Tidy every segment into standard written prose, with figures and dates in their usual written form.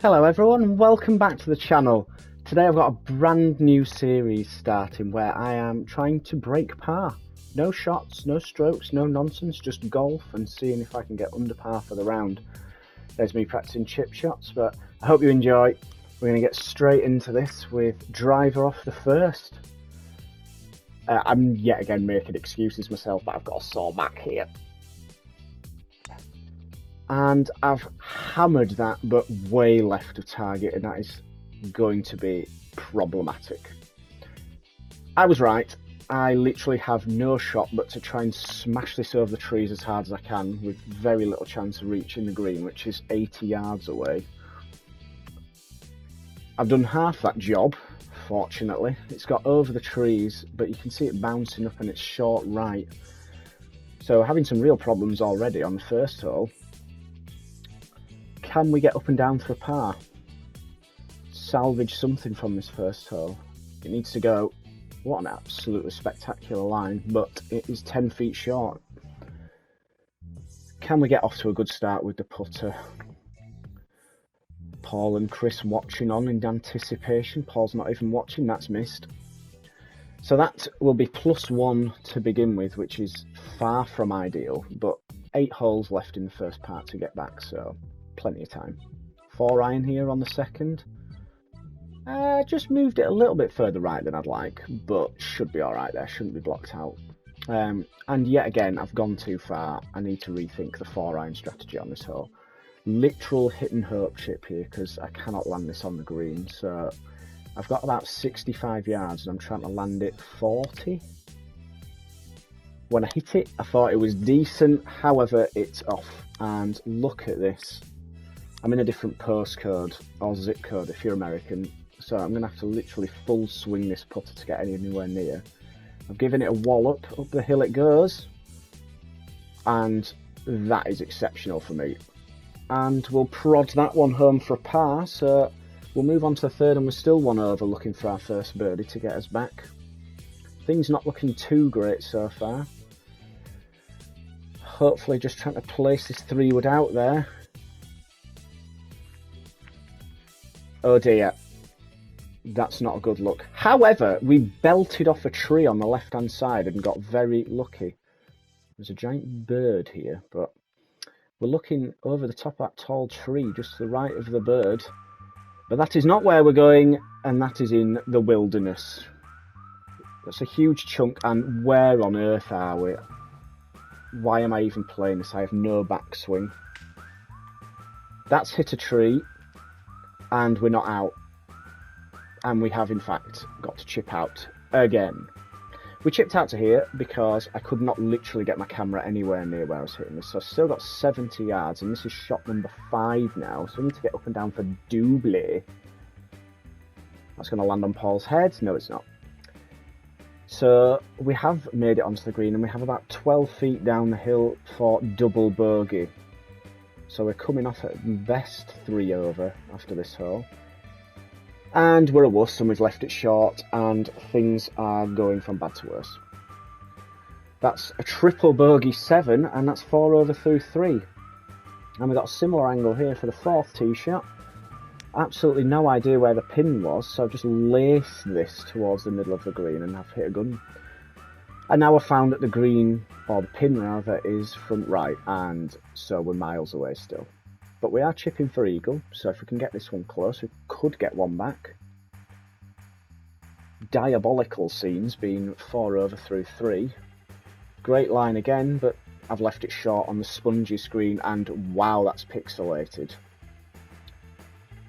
Hello everyone and welcome back to the channel. Today I've got a brand new series starting where I am trying to break par. No shots, no strokes, no nonsense, just golf and seeing if I can get under par for the round. There's me practicing chip shots, but I hope you enjoy. We're going to get straight into this with driver off the first. I'm yet again making excuses myself, but I've got a sore back here. And I've hammered that, but way left of target, and that is going to be problematic. I was right. I literally have no shot but to try and smash this over the trees as hard as I can with very little chance of reaching the green, which is 80 yards away. I've done half that job, fortunately. It's got over the trees, but you can see it bouncing up and it's short right. So having some real problems already on the first hole. Can we get up and down for a par? Salvage something from this first hole. It needs to go. What an absolutely spectacular line, but it is 10 feet short. Can we get off to a good start with the putter? Paul and Chris watching on in anticipation. Paul's not even watching, that's missed. So that will be +1 to begin with, which is far from ideal, but 8 holes left in the first part to get back, so plenty of time. 4 iron here on the second. Just moved it a little bit further right than I'd like, but should be alright there, shouldn't be blocked out. And yet again, I've gone too far. I need to rethink the 4 iron strategy on this hole. Literal hit and hope chip here, because I cannot land this on the green. So I've got about 65 yards and I'm trying to land it 40. When I hit it, I thought it was decent, however, it's off. And look at this. I'm in a different postcode or zip code if you're American, so I'm going to have to literally full swing this putter to get anywhere near. I've given it a wallop, up the hill it goes, and that is exceptional for me. And we'll prod that one home for a par, so we'll move on to the third and we're still 1 over looking for our first birdie to get us back. Things not looking too great so far. Hopefully just trying to place this 3-wood out there. Oh dear, that's not a good look. However, we belted off a tree on the left hand side and got very lucky. There's a giant bird here, but we're looking over the top of that tall tree just to the right of the bird. But that is not where we're going, and that is in the wilderness. That's a huge chunk, and where on earth are we? Why am I even playing this? I have no backswing. That's hit a tree. And we're not out. And we have, in fact, got to chip out again. We chipped out to here because I could not literally get my camera anywhere near where I was hitting this. So I've still got 70 yards, and this is shot number 5 now. So we need to get up and down for double. That's going to land on Paul's head. No, it's not. So we have made it onto the green, and we have about 12 feet down the hill for double bogey. So we're coming off at best 3 over after this hole. And we're a wuss and we've left it short and things are going from bad to worse. That's a triple bogey 7 and that's 4 over through 3. And we've got a similar angle here for the 4th tee shot. Absolutely no idea where the pin was, so I've just laced this towards the middle of the green and I've hit a gun. And now I've found that the green, or the pin rather, is front right, and so we're miles away still. But we are chipping for eagle, so if we can get this one close, we could get one back. Diabolical scenes being 4 over through 3. Great line again, but I've left it short on the spongy screen, and wow, that's pixelated.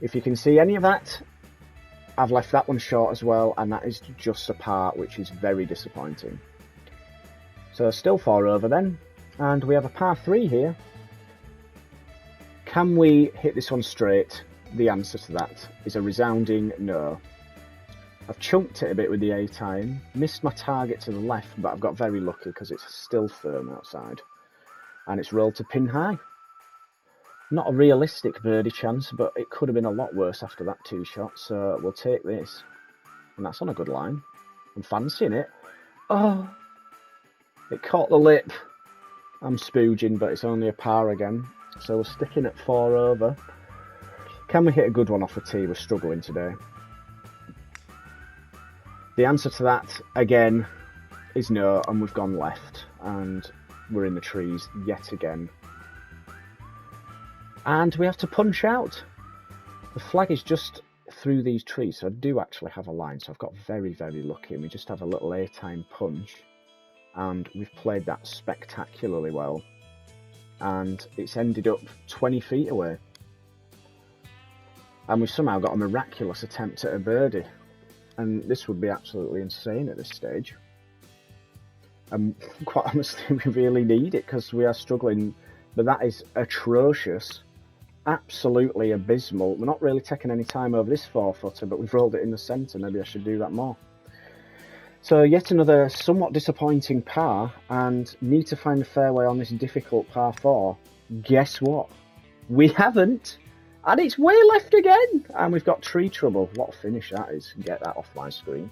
If you can see any of that, I've left that one short as well, and that is just a par, which is very disappointing. So still 4 over then, and we have a par 3 here. Can we hit this one straight? The answer to that is a resounding no. I've chunked it a bit with the 8 iron, missed my target to the left, but I've got very lucky because it's still firm outside. And it's rolled to pin high. Not a realistic birdie chance, but it could have been a lot worse after that 2 shot, so we'll take this. And that's on a good line. I'm fancying it. Oh! It caught the lip. I'm spooging, but it's only a par again. So we're sticking at 4 over. Can we hit a good one off the tee? We're struggling today. The answer to that, again, is no, and we've gone left, and we're in the trees yet again. And we have to punch out. The flag is just through these trees, so I do actually have a line, so I've got very, very lucky, and we just have a little A-time punch, and we've played that spectacularly well, and it's ended up 20 feet away. And we've somehow got a miraculous attempt at a birdie. And this would be absolutely insane at this stage. And quite honestly, we really need it because we are struggling. But that is atrocious. Absolutely abysmal. We're not really taking any time over this 4-footer, but we've rolled it in the centre. Maybe I should do that more. So yet another somewhat disappointing par, and need to find the fairway on this difficult par 4. Guess what? We haven't. And it's way left again, and we've got tree trouble. What a finish that is. Get that off my screen.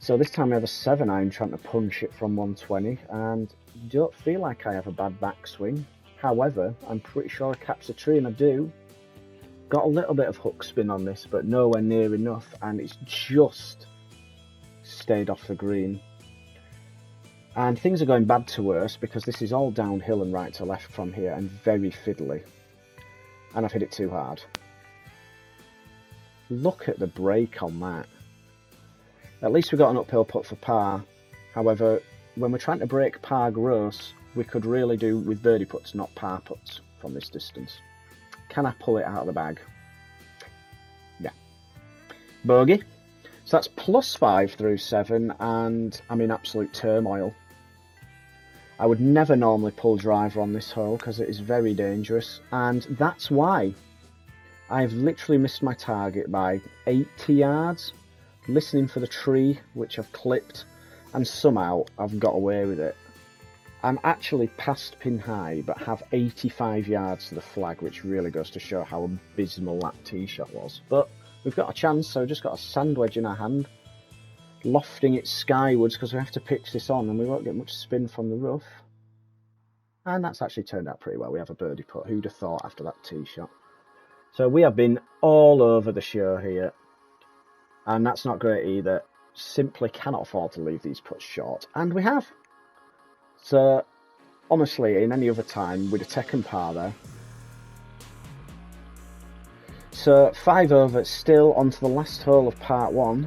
So this time we have a 7-iron trying to punch it from 120, and don't feel like I have a bad backswing. However, I'm pretty sure I catch the tree, and I do. Got a little bit of hook spin on this, but nowhere near enough, and it's just stayed off the green. And things are going bad to worse, because this is all downhill and right to left from here, and very fiddly. And I've hit it too hard. Look at the break on that. At least we got an uphill putt for par. However, when we're trying to break par gross, we could really do with birdie putts, not par putts from this distance. Can I pull it out of the bag? Yeah. Bogey. So that's +5 through 7, and I'm in absolute turmoil. I would never normally pull driver on this hole because it is very dangerous, and that's why I've literally missed my target by 80 yards, listening for the tree which I've clipped, and somehow I've got away with it. I'm actually past pin high but have 85 yards to the flag, which really goes to show how abysmal that tee shot was. But we've got a chance, so we've just got a sand wedge in our hand, lofting it skywards because we have to pitch this on and we won't get much spin from the rough. And that's actually turned out pretty well. We have a birdie putt. Who'd have thought after that tee shot? So we have been all over the show here, and that's not great either. Simply cannot afford to leave these putts short, and we have. So honestly, in any other time we'd have taken par there. So 5 over, still onto the last hole of part 1.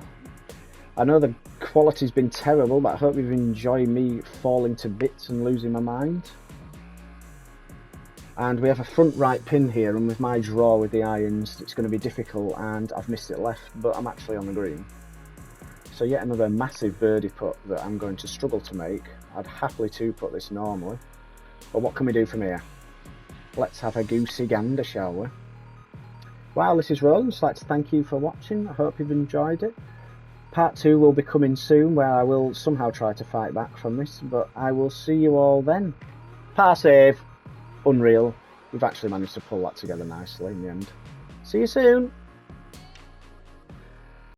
I know the quality's been terrible, but I hope you've enjoyed me falling to bits and losing my mind. And we have a front right pin here, and with my draw with the irons, it's going to be difficult, and I've missed it left, but I'm actually on the green. So yet another massive birdie putt that I'm going to struggle to make. I'd happily 2-putt this normally, but what can we do from here? Let's have a goosey gander, shall we? Wow, this is Roland. I'd like to thank you for watching. I hope you've enjoyed it. Part 2 will be coming soon, where I will somehow try to fight back from this, but I will see you all then. Par save. Unreal. We've actually managed to pull that together nicely in the end. See you soon.